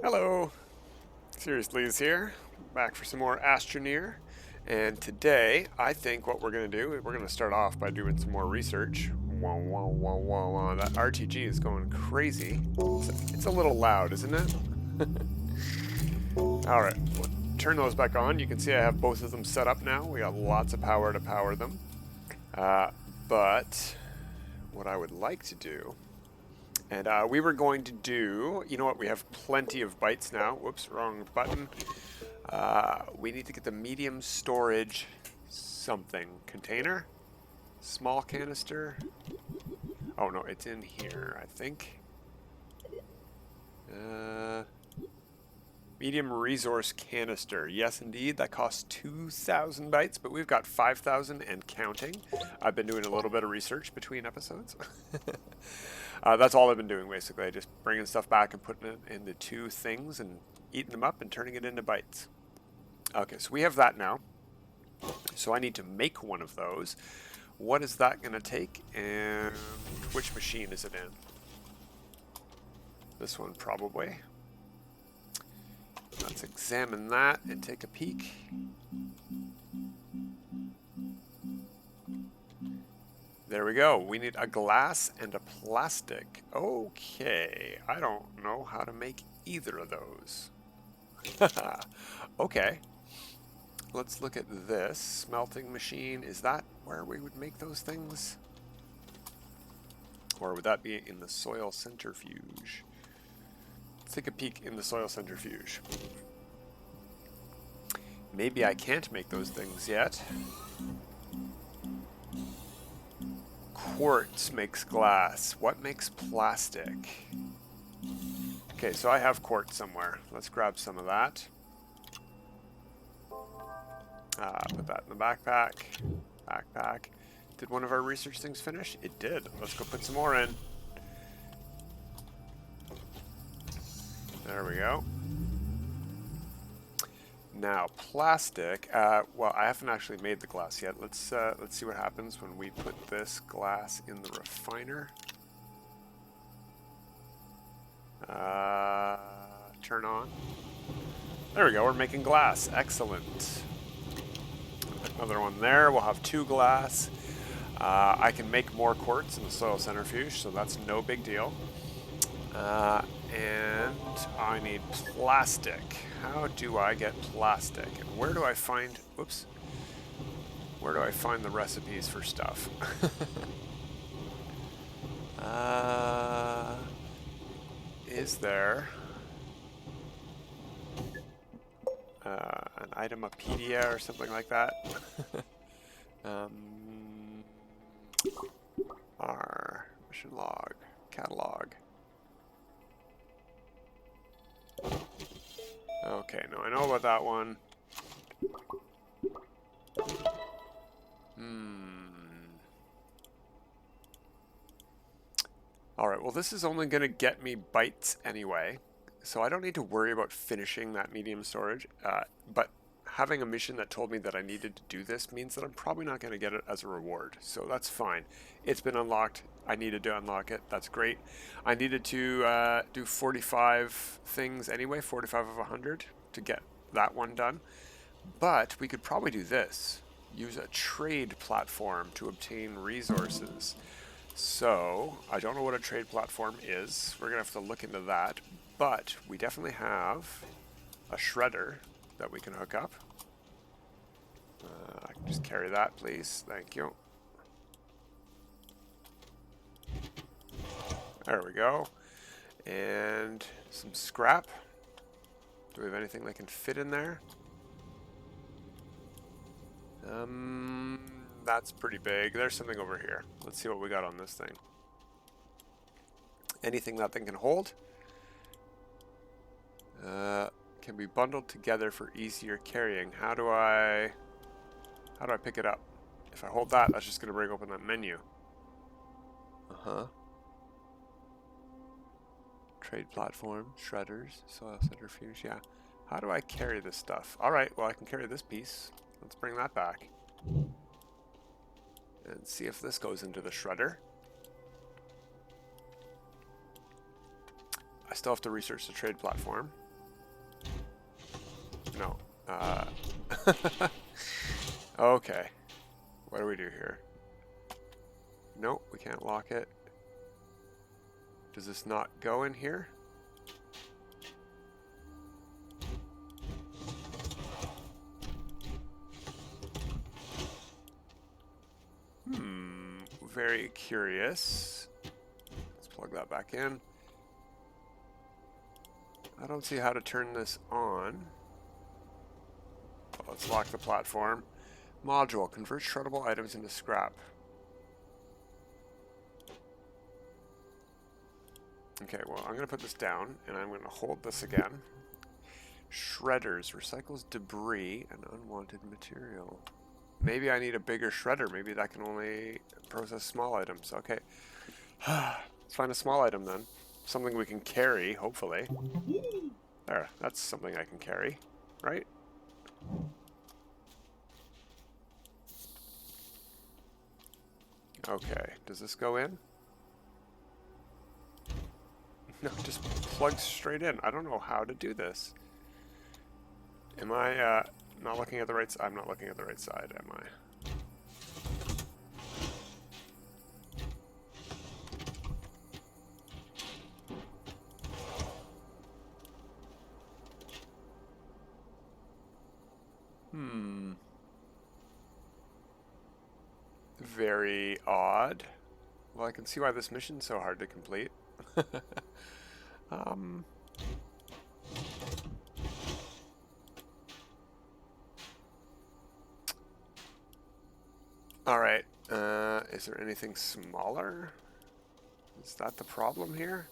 Hello, Seriouslees here, back for some more Astroneer. And today, I think what we're going to do, we're going to start off by doing some more research. Wah, wah, wah, wah, wah. That RTG is going crazy. It's a little loud, isn't it? Alright, we'll turn those back on. You can see I have both of them set up now. We got lots of power to power them. But what I would like to do, and we were going to do, you know what, we have plenty of bytes now. Whoops, wrong button. We need to get the medium storage something. Container? Small canister? Oh no, it's in here, I think. Medium resource canister. Yes, indeed. That costs 2,000 bytes, but we've got 5,000 and counting. I've been doing a little bit of research between episodes. That's all I've been doing, basically. Just bringing stuff back and putting it into two things and eating them up and turning it into bytes. Okay, so we have that now. So I need to make one of those. What is that going to take, and which machine is it in? This one, probably. Let's examine that and take a peek. There we go. We need a glass and a plastic. Okay, I don't know how to make either of those. Okay. Let's look at this. Smelting machine. Is that where we would make those things? Or would that be in the soil centrifuge? Let's take a peek in the soil centrifuge. Maybe I can't make those things yet. Quartz makes glass. What makes plastic? Okay, so I have quartz somewhere. Let's grab some of that. Put that in the backpack. Backpack. Did one of our research things finish? It did. Let's go put some more in. There we go. Now, plastic. Well, I haven't actually made the glass yet. Let's see what happens when we put this glass in the refiner. Turn on. There we go. We're making glass. Excellent. Put another one there. We'll have 2 glass. I can make more quartz in the soil centrifuge, so that's no big deal. And I need plastic. How do I get plastic? And where do I find, whoops, where do I find the recipes for stuff? Is there an itemopedia or something like that? Our mission log, catalog. Okay, no, I know about that one. Alright, well this is only going to get me bytes anyway, so I don't need to worry about finishing that medium storage, but having a mission that told me that I needed to do this means that I'm probably not going to get it as a reward, so that's fine. It's been unlocked. I needed to unlock it. That's great. I needed to do 45 things anyway, 45 of 100 to get that one done. But we could probably do this. Use a trade platform to obtain resources. So, I don't know what a trade platform is. We're going to have to look into that. But we definitely have a shredder that we can hook up. I can just carry that, please. Thank you. There we go. And some scrap. Do we have anything that can fit in there? That's pretty big. There's something over here. Let's see what we got on this thing. Anything that thing can hold. Can be bundled together for easier carrying. How do I pick it up? If I hold that, that's just going to bring open that menu. Trade platform, shredders, soil centrifuge, yeah. How do I carry this stuff? Alright, well I can carry this piece. Let's bring that back. And see if this goes into the shredder. I still have to research the trade platform. No. Okay. What do we do here? Nope, we can't lock it. Does this not go in here? Very curious. Let's plug that back in. I don't see how to turn this on. Well, let's lock the platform. Module, convert shreddable items into scrap. Okay, well, I'm going to put this down, and I'm going to hold this again. Shredders, recycles debris and unwanted material. Maybe I need a bigger shredder. Maybe that can only process small items. Okay. Let's find a small item then. Something we can carry, hopefully. There, that's something I can carry, right? Okay, does this go in? No, it just plugs straight in. I don't know how to do this. Am I not looking at the right side? I'm not looking at the right side, am I? Very odd. Well, I can see why this mission's so hard to complete. Alright, is there anything smaller? Is that the problem here?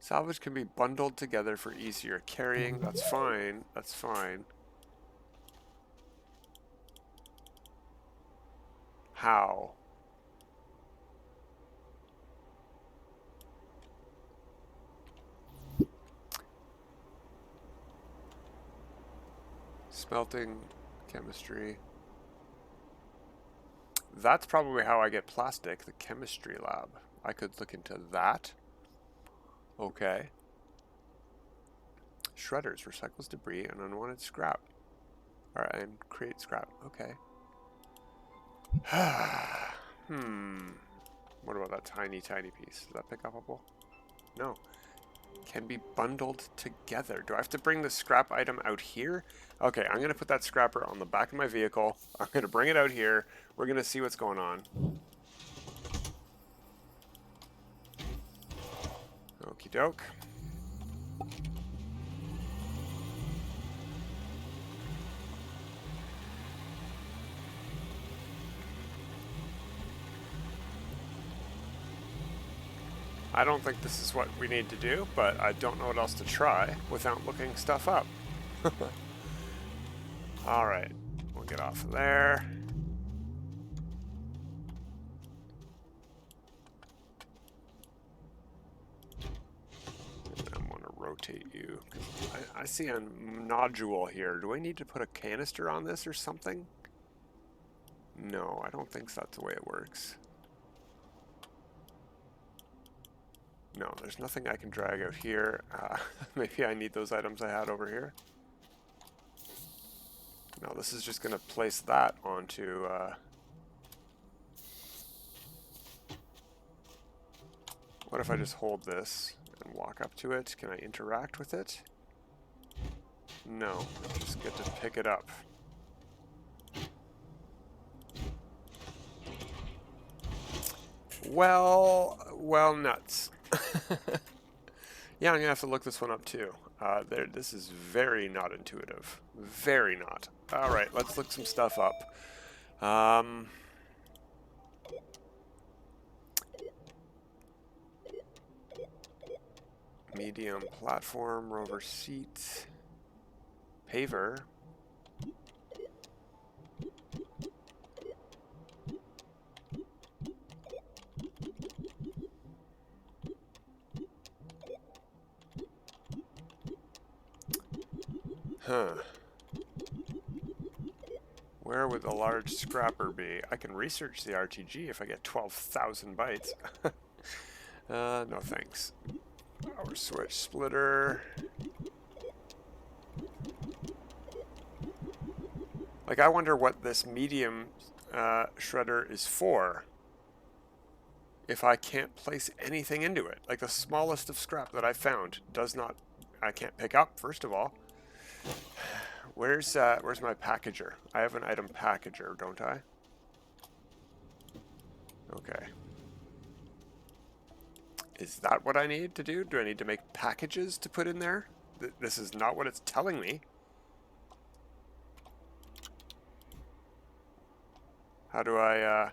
Salvage can be bundled together for easier carrying. That's fine. That's fine. How? Smelting, chemistry. That's probably how I get plastic, the chemistry lab. I could look into that. Okay. Shredders, recycles debris and unwanted scrap. Alright, and create scrap. Okay. What about that tiny, tiny piece? Is that pick upable? No. Can be bundled together. Do I have to bring the scrap item out here? Okay, I'm going to put that scrapper on the back of my vehicle. I'm going to bring it out here. We're going to see what's going on. Okie doke. I don't think this is what we need to do, but I don't know what else to try without looking stuff up. Alright, we'll get off of there. And I want to rotate you. I see a nodule here. Do I need to put a canister on this or something? No, I don't think that's the way it works. No, there's nothing I can drag out here. Maybe I need those items I had over here. No, this is just going to place that onto... What if I just hold this and walk up to it? Can I interact with it? No, I just get to pick it up. Well, nuts. Yeah, I'm going to have to look this one up too. This is very not intuitive. Very not. Alright, let's look some stuff up. Medium platform, rover seat, paver. Huh. Where would the large scrapper be? I can research the RTG if I get 12,000 bytes. No thanks. Power switch splitter. Like, I wonder what this medium shredder is for if I can't place anything into it. Like, the smallest of scrap that I found does not... I can't pick up, first of all. Where's my packager? I have an item packager, don't I? Okay. Is that what I need to do? Do I need to make packages to put in there? This is not what it's telling me. How do I,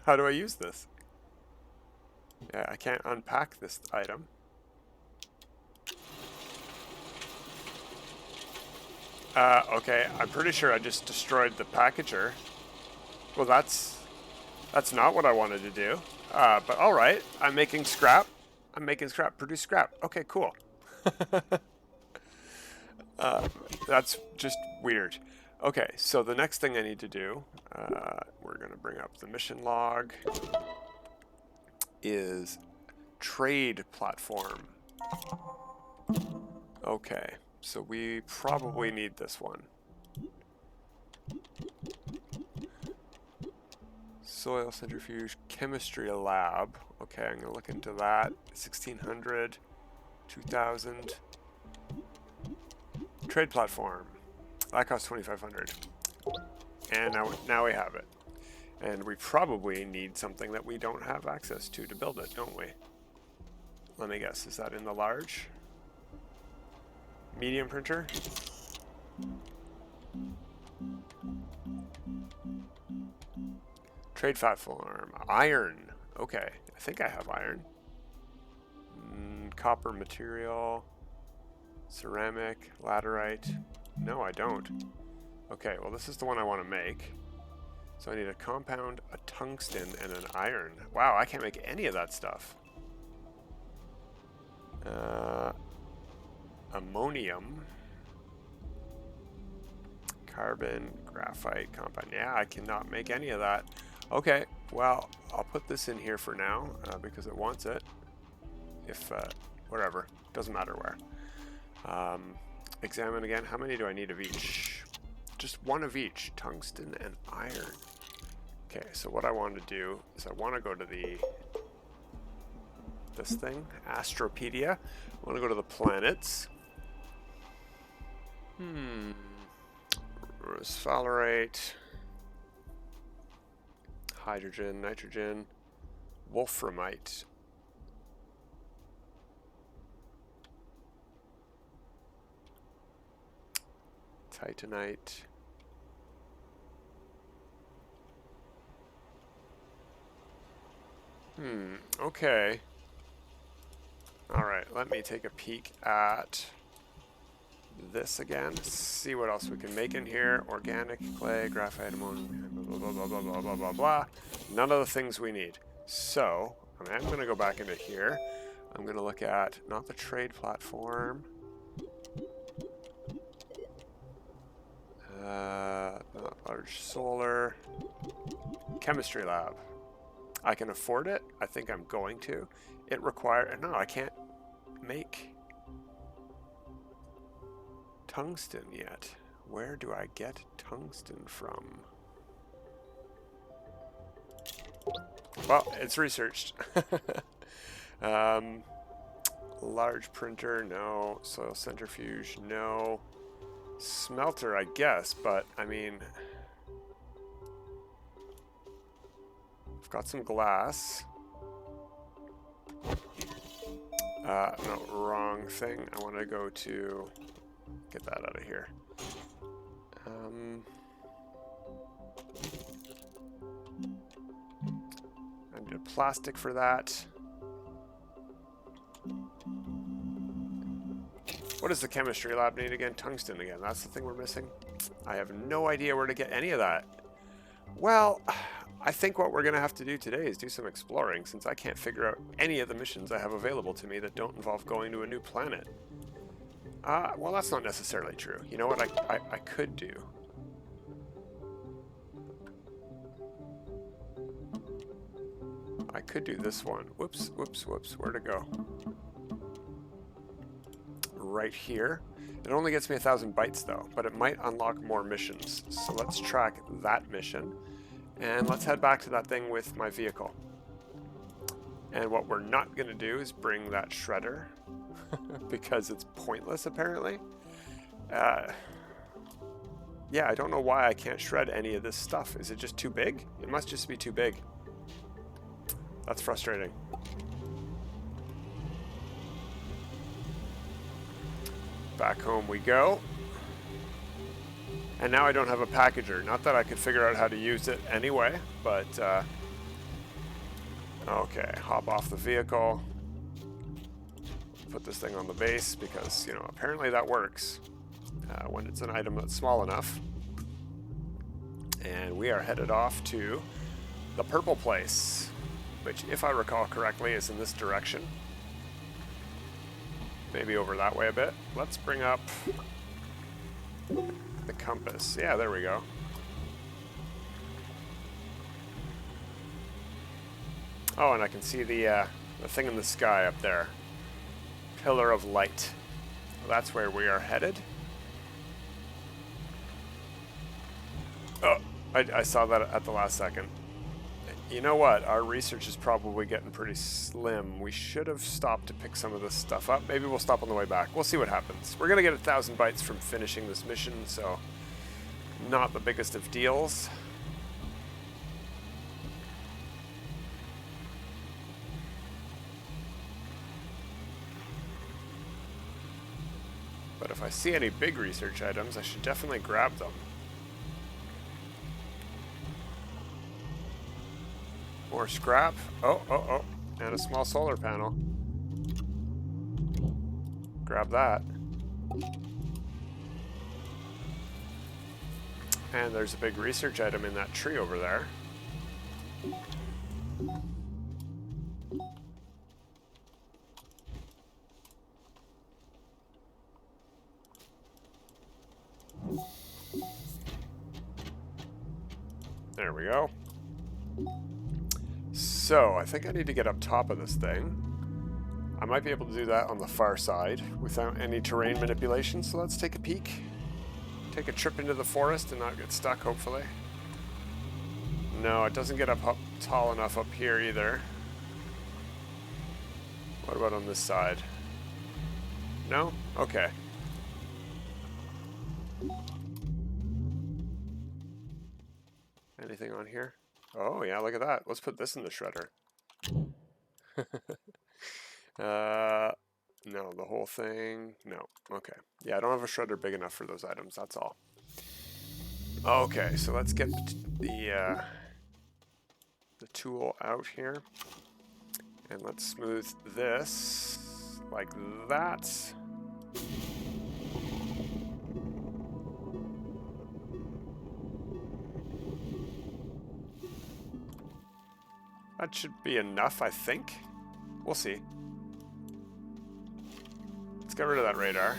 how do I use this? Yeah, I can't unpack this item. Okay, I'm pretty sure I just destroyed the packager. Well, that's not what I wanted to do. But all right, I'm making scrap. I'm making scrap. Produce scrap. Okay, cool. That's just weird. Okay, so the next thing I need to do, we're going to bring up the mission log, is trade platform. Okay, so we probably need this one. Soil centrifuge chemistry lab. Okay, I'm going to look into that. 1600, 2000. Trade platform. That costs 2500. And now we have it. And we probably need something that we don't have access to build it, don't we? Let me guess, is that in the large? Medium printer? Trade platform. Iron. Okay, I think I have iron. Copper material. Ceramic. Laterite. No, I don't. Okay, well this is the one I want to make. So I need a compound, a tungsten, and an iron. Wow, I can't make any of that stuff. Ammonium. Carbon, graphite, compound. Yeah, I cannot make any of that. Okay, well, I'll put this in here for now because it wants it. If, wherever, doesn't matter where. Examine again. How many do I need of each? Just one of each, tungsten and iron. Okay, so what I want to do is I want to go to this thing, Astropedia. I want to go to the planets. Sphalerite. Hydrogen, nitrogen, wolframite. Titanite. Okay. Alright, let me take a peek at this again. See what else we can make in here. Organic, clay, graphite, ammonia, blah, blah, blah, blah, blah, blah, blah, blah. None of the things we need. So, I'm going to go back into here. I'm going to look at, not the trade platform. Not large solar. Chemistry lab. I can afford it. I think I'm going to. It requires... No, I can't make tungsten yet. Where do I get tungsten from? Well, it's researched. Large printer, no. Soil centrifuge, no. Smelter, I guess, but I mean, I've got some glass. No, wrong thing. I want to go to get that out of here. I need a plastic for that. What does the chemistry lab need again? Tungsten again. That's the thing we're missing. I have no idea where to get any of that. Well, I think what we're going to have to do today is do some exploring, since I can't figure out any of the missions I have available to me that don't involve going to a new planet. Well, that's not necessarily true. You know what I could do? I could do this one. Whoops, whoops, whoops. Where'd it go? Right here. It only gets me 1,000 bytes though, but it might unlock more missions. So let's track that mission. And let's head back to that thing with my vehicle. And what we're not going to do is bring that shredder because it's pointless apparently. Yeah, I don't know why I can't shred any of this stuff. Is it just too big? It must just be too big. That's frustrating. Back home we go. And now I don't have a packager. Not that I could figure out how to use it anyway, but okay, hop off the vehicle. Put this thing on the base because, you know, apparently that works when it's an item that's small enough. And we are headed off to the purple place, which, if I recall correctly, is in this direction. Maybe over that way a bit. Let's bring up the compass. Yeah, there we go. Oh, and I can see the thing in the sky up there. Pillar of light. Well, that's where we are headed. Oh, I saw that at the last second. You know what? Our research is probably getting pretty slim. We should have stopped to pick some of this stuff up. Maybe we'll stop on the way back. We'll see what happens. We're going to get 1,000 bytes from finishing this mission, so not the biggest of deals. But if I see any big research items, I should definitely grab them. More scrap. Oh. And a small solar panel. Grab that. And there's a big research item in that tree over there. There we go. So, I think I need to get up top of this thing. I might be able to do that on the far side without any terrain manipulation, so let's take a peek. Take a trip into the forest and not get stuck, hopefully. No, it doesn't get up tall enough up here either. What about on this side? No? Okay. Anything on here? Oh, yeah, look at that. Let's put this in the shredder. No, the whole thing. No. Okay. Yeah, I don't have a shredder big enough for those items. That's all. Okay, so let's get the tool out here. And let's smooth this like that. That should be enough, I think. We'll see. Let's get rid of that radar.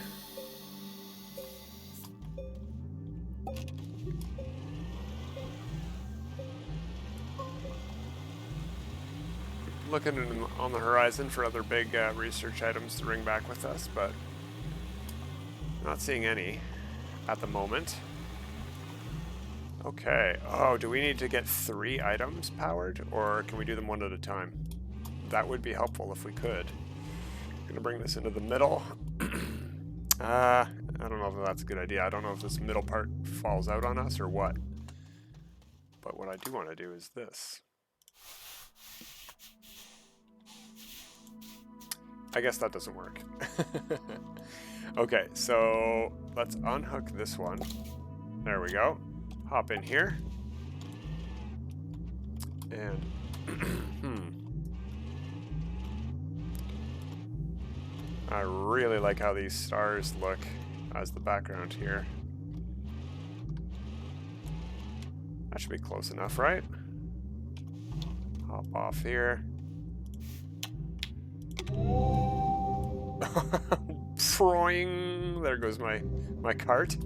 Looking on the horizon for other big research items to bring back with us, but not seeing any at the moment. Okay. Oh, do we need to get 3 items powered, or can we do them one at a time? That would be helpful if we could. I'm gonna bring this into the middle. I don't know if that's a good idea. I don't know if this middle part falls out on us or what. But what I do want to do is this. I guess that doesn't work. Okay, so let's unhook this one. There we go. Hop in here. And I really like how these stars look as the background here. That should be close enough, right? Hop off here. Proing. There goes my cart.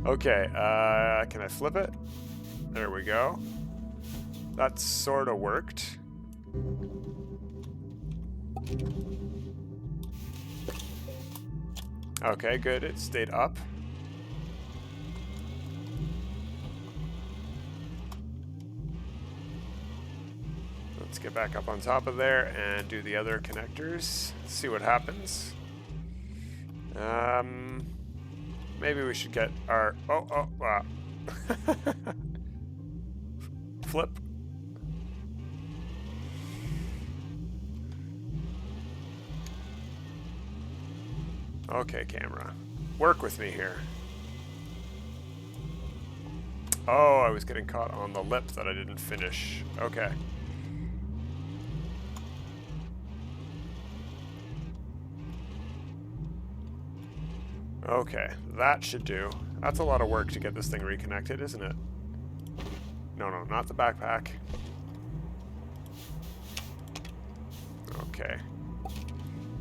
Okay, can I flip it? There we go. That sort of worked. Okay, good. It stayed up. Let's get back up on top of there and do the other connectors. See what happens. Maybe we should get our... wow. Flip. Okay, camera. Work with me here. Oh, I was getting caught on the lip that I didn't finish. Okay. Okay, that should do. That's a lot of work to get this thing reconnected, isn't it? No, not the backpack. Okay.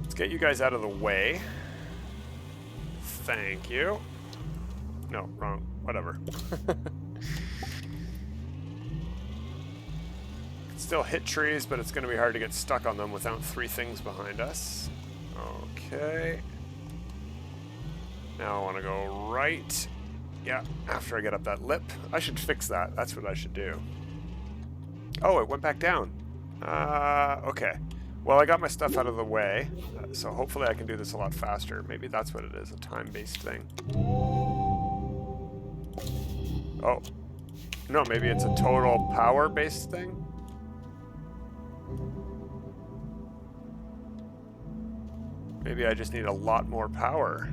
Let's get you guys out of the way. Thank you. No, wrong. Whatever. Can still hit trees, but it's going to be hard to get stuck on them without three things behind us. Okay. Now I want to go right. Yeah, after I get up that lip. I should fix that. That's what I should do. Oh, it went back down. Okay. Well, I got my stuff out of the way, so hopefully I can do this a lot faster. Maybe that's what it is, a time-based thing. Oh. No, maybe it's a total power-based thing? Maybe I just need a lot more power.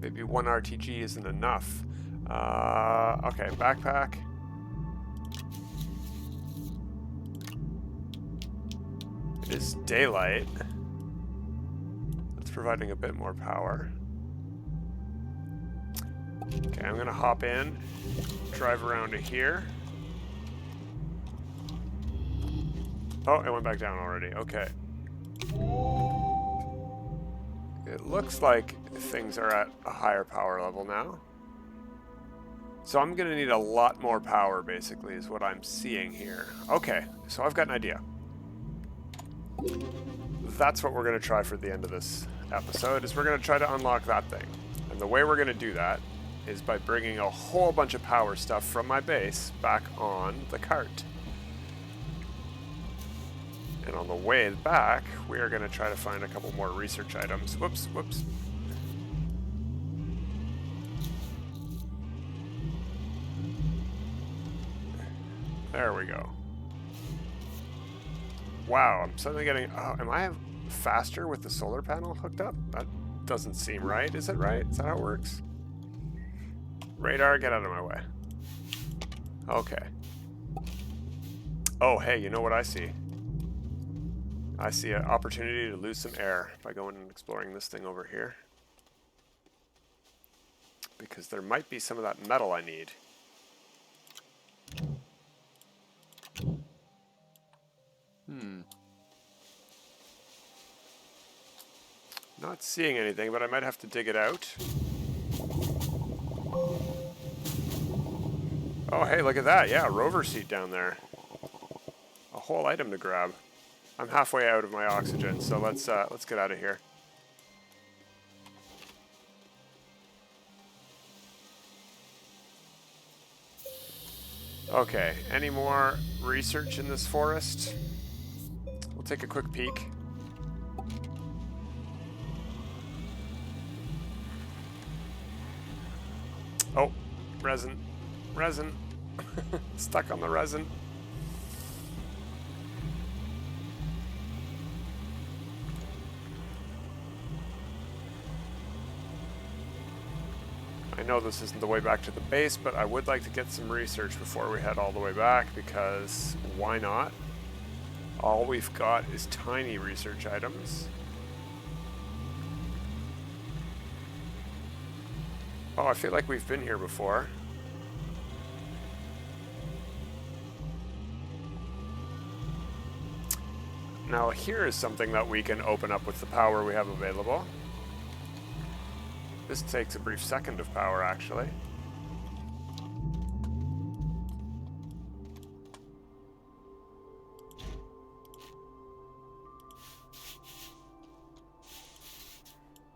Maybe one RTG isn't enough. Okay, backpack. It is daylight. That's providing a bit more power. Okay, I'm gonna hop in, drive around to here. Oh, it went back down already. Okay. It looks like things are at a higher power level now. So I'm going to need a lot more power, basically, is what I'm seeing here. Okay, so I've got an idea. That's what we're going to try for the end of this episode, is we're going to try to unlock that thing. And the way we're going to do that is by bringing a whole bunch of power stuff from my base back on the cart. And on the way back, we are going to try to find a couple more research items. Whoops. There we go. Wow, I'm suddenly getting... Oh, am I faster with the solar panel hooked up? That doesn't seem right. Is it right? Is that how it works? Radar, get out of my way. Okay. Oh, hey, you know what I see? I see an opportunity to lose some air by going and exploring this thing over here. Because there might be some of that metal I need. Not seeing anything, but I might have to dig it out. Oh, hey, look at that. Yeah, rover seat down there. A whole item to grab. I'm halfway out of my oxygen, so let's get out of here. Okay, any more research in this forest? We'll take a quick peek. Oh, resin. Stuck on the resin. I know this isn't the way back to the base, but I would like to get some research before we head all the way back, because why not? All we've got is tiny research items. Oh, I feel like we've been here before. Now here is something that we can open up with the power we have available. This takes a brief second of power, actually.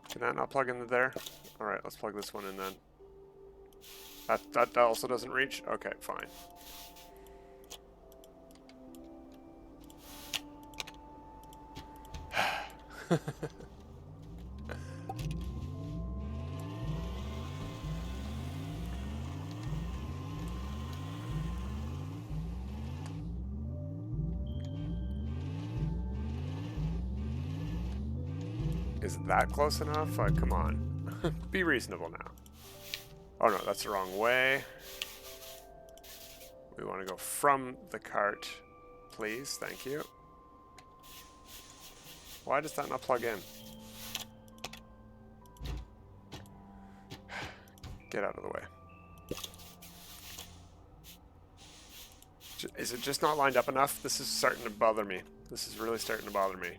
Can that not plug into there? Alright, let's plug this one in then. That also doesn't reach? Okay, fine. Is that close enough? Come on. Be reasonable now. Oh no, that's the wrong way. We want to go from the cart, please. Thank you. Why does that not plug in? Get out of the way. Is it just not lined up enough? This is starting to bother me. This is really starting to bother me.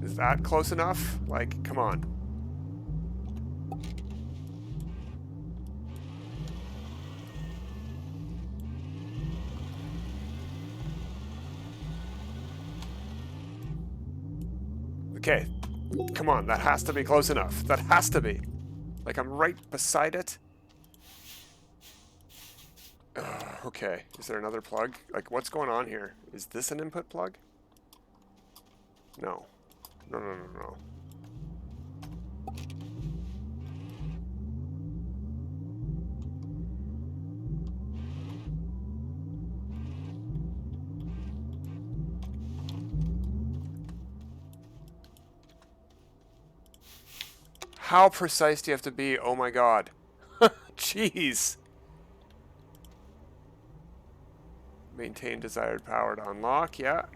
Is that close enough? Like, come on. Okay, come on, that has to be close enough. That has to be. Like, I'm right beside it. Okay, is there another plug? Like, what's going on here? Is this an input plug? No. No, no, no, no. How precise do you have to be? Oh my god. Jeez. Maintain desired power to unlock. Yeah,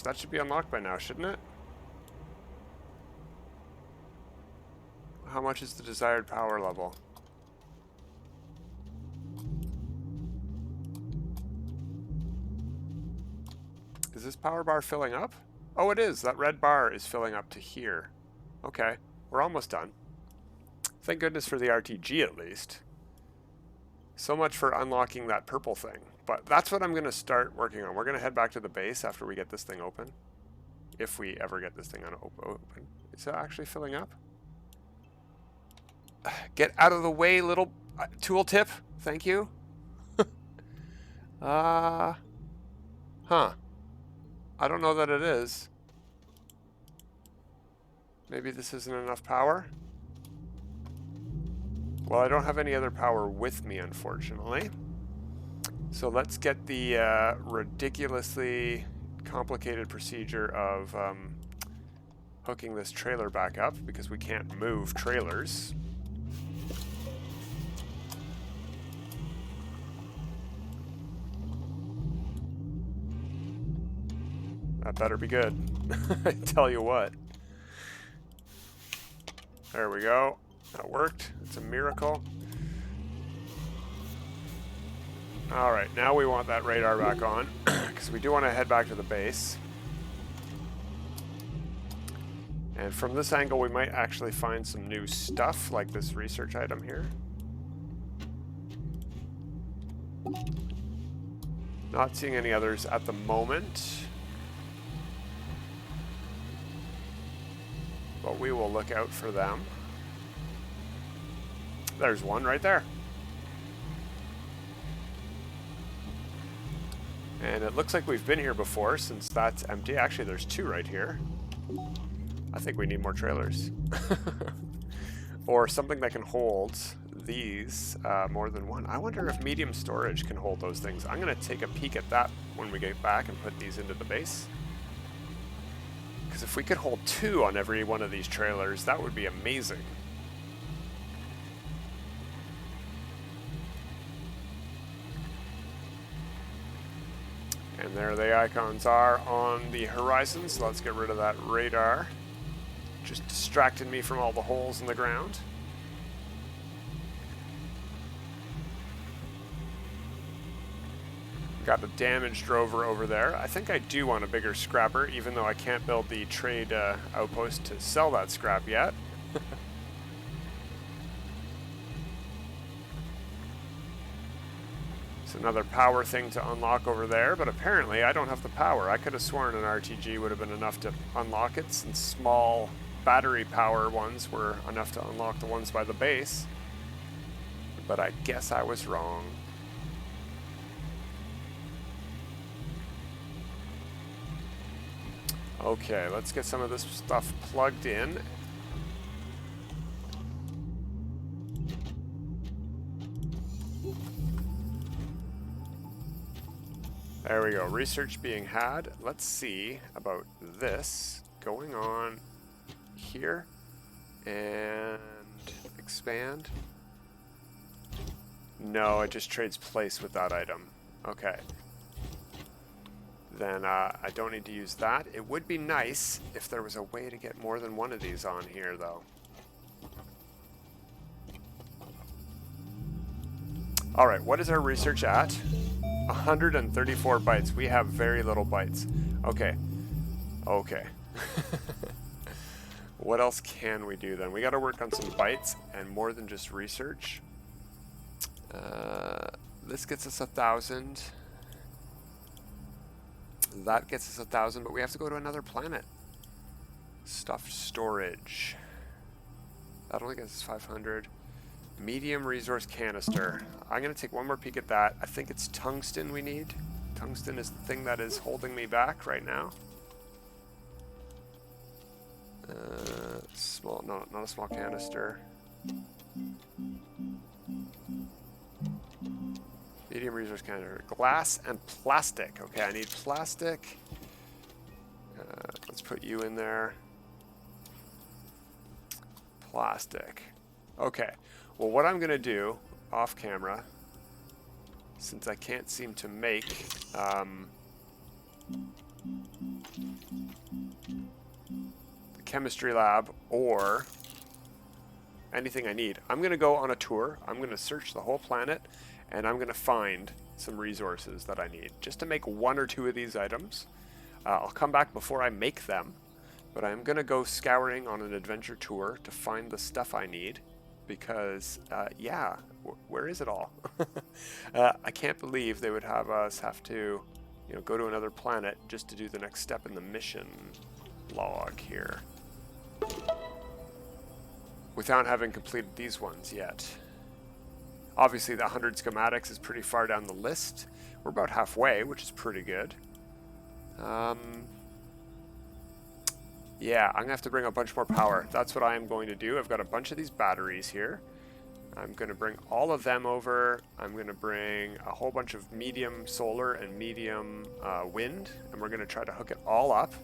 that should be unlocked by now, shouldn't it? How much is the desired power level? Is this power bar filling up? Oh, it is. That red bar is filling up to here. Okay, we're almost done. Thank goodness for the RTG at least. So much for unlocking that purple thing. But that's what I'm going to start working on. We're going to head back to the base after we get this thing open. If we ever get this thing open. Is it actually filling up? Get out of the way, little tooltip. Thank you. Huh. I don't know that it is. Maybe this isn't enough power? Well, I don't have any other power with me, unfortunately. So let's get the ridiculously complicated procedure of hooking this trailer back up, because we can't move trailers. That better be good. I tell you what. There we go. That worked. It's a miracle. Alright, now we want that radar back on, because we do want to head back to the base. And from this angle we might actually find some new stuff, like this research item here. Not seeing any others at the moment. But we will look out for them. There's one right there. And it looks like we've been here before, since that's empty. Actually, there's two right here. I think we need more trailers. Or something that can hold these more than one. I wonder if medium storage can hold those things. I'm going to take a peek at that when we get back and put these into the base. Because if we could hold two on every one of these trailers, that would be amazing. And there the icons are on the horizon, so let's get rid of that radar. just distracted me from all the holes in the ground. Got a damaged rover over there. I think I do want a bigger scrapper, even though I can't build the trade outpost to sell that scrap yet. It's another power thing to unlock over there, but apparently I don't have the power. I could have sworn an RTG would have been enough to unlock it, since small battery power ones were enough to unlock the ones by the base. But I guess I was wrong. Okay, let's get some of this stuff plugged in. There we go, research being had. Let's see about this going on here and expand. No, it just trades place with that item. Okay. Then I don't need to use that. It would be nice if there was a way to get more than one of these on here, though. Alright, what is our research at? 134 bytes. We have very little bytes. Okay. Okay. What else can we do then? We got to work on some bytes and more than just research. This gets us 1,000. That gets us 1,000, but we have to go to another planet. Stuffed storage. That only gets us 500. Medium resource canister. I'm going to take one more peek at that. I think it's tungsten we need. Tungsten is the thing that is holding me back right now. Small, no, not a small canister. Medium resource canister. Glass and plastic. Okay, I need plastic. Let's put you in there. Plastic. Okay. Well, what I'm going to do off camera, since I can't seem to make the chemistry lab or anything I need, I'm going to go on a tour. I'm going to search the whole planet, and I'm going to find some resources that I need just to make one or two of these items. I'll come back before I make them, but I'm going to go scouring on an adventure tour to find the stuff I need. Because, yeah, where is it all? I can't believe they would have us have to, you know, go to another planet just to do the next step in the mission log here. Without having completed these ones yet. Obviously, the 100 schematics is pretty far down the list. We're about halfway, which is pretty good. Yeah, I'm going to have to bring a bunch more power. That's what I am going to do. I've got a bunch of these batteries here. I'm going to bring all of them over. I'm going to bring a whole bunch of medium solar and medium wind, and we're going to try to hook it all up.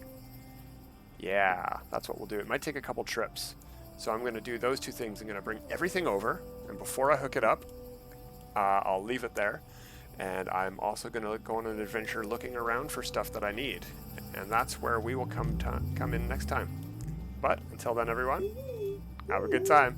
Yeah, that's what we'll do. It might take a couple trips. So I'm going to do those two things. I'm going to bring everything over, and before I hook it up, I'll leave it there. And I'm also going to go on an adventure looking around for stuff that I need. And that's where we will come in next time. But until then, everyone, have a good time.